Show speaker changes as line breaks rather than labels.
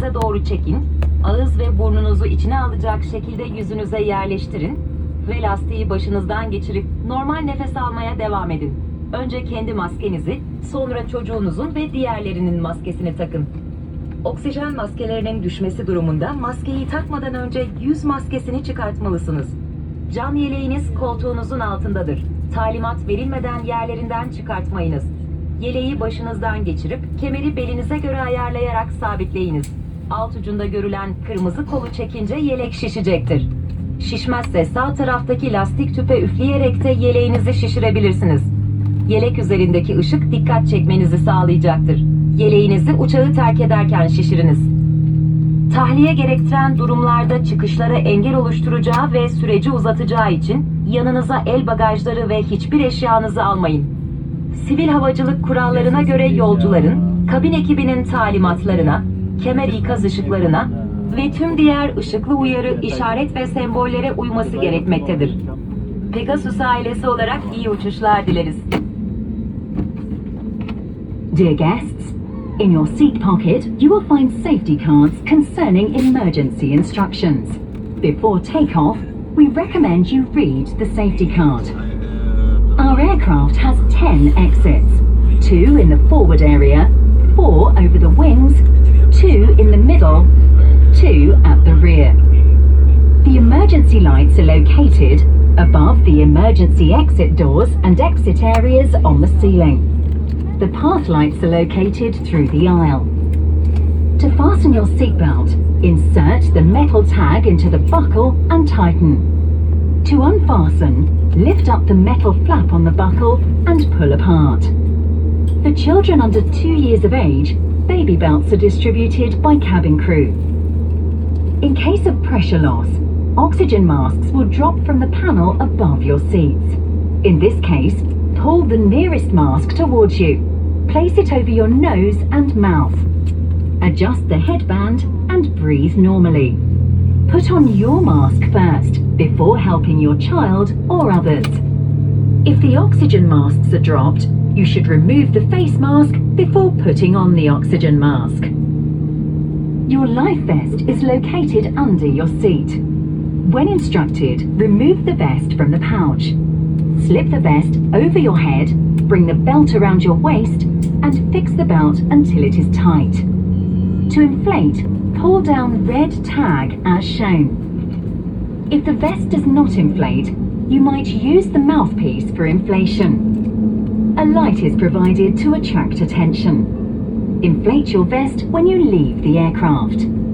kendinize doğru çekin. Ağız ve burnunuzu içine alacak şekilde yüzünüze yerleştirin ve lastiği başınızdan geçirip normal nefes almaya devam edin. Önce kendi maskenizi, sonra çocuğunuzun ve diğerlerinin maskesini takın. Oksijen maskelerinin düşmesi durumunda maskeyi takmadan önce yüz maskesini çıkartmalısınız. Can yeleğiniz koltuğunuzun altındadır. Talimat verilmeden yerlerinden çıkartmayınız. Yeleği başınızdan geçirip kemeri belinize göre ayarlayarak sabitleyiniz. Alt ucunda görülen kırmızı kolu çekince yelek şişecektir. Şişmezse sağ taraftaki lastik tüpe üfleyerek de yeleğinizi şişirebilirsiniz. Yelek üzerindeki ışık dikkat çekmenizi sağlayacaktır. Yeleğinizi uçağı terk ederken şişiriniz. Tahliye gerektiren durumlarda çıkışlara engel oluşturacağı ve süreci uzatacağı için yanınıza el bagajları ve hiçbir eşyanızı almayın. Sivil havacılık kurallarına göre yolcuların, kabin ekibinin talimatlarına, kemer ikaz ışıklarına ve tüm diğer ışıklı uyarı, işaret ve sembollere uyması gerekmektedir. Pegasus ailesi olarak iyi uçuşlar dileriz.
Dear guests, in your seat pocket you will find safety cards concerning emergency instructions. Before takeoff, we recommend you read the safety card. Our aircraft has 10 exits, 2 in the forward area, 4 over the wings, 2 in the middle, 2 at the rear. The emergency lights are located above the emergency exit doors and exit areas on the ceiling. The path lights are located through the aisle. To fasten your seatbelt, insert the metal tag into the buckle and tighten. To unfasten, lift up the metal flap on the buckle and pull apart. For children under 2 years of age, baby belts are distributed by cabin crew. In case of pressure loss, oxygen masks will drop from the panel above your seats. In this case, pull the nearest mask towards you. Place it over your nose and mouth. Adjust the headband and breathe normally. Put on your mask first before helping your child or others. If the oxygen masks are dropped, you should remove the face mask before putting on the oxygen mask. Your life vest is located under your seat. When instructed, remove the vest from the pouch. Slip the vest over your head, bring the belt around your waist, and fix the belt until it is tight. To inflate, pull down red tag as shown. If the vest does not inflate, you might use the mouthpiece for inflation. A light is provided to attract attention. Inflate your vest when you leave the aircraft.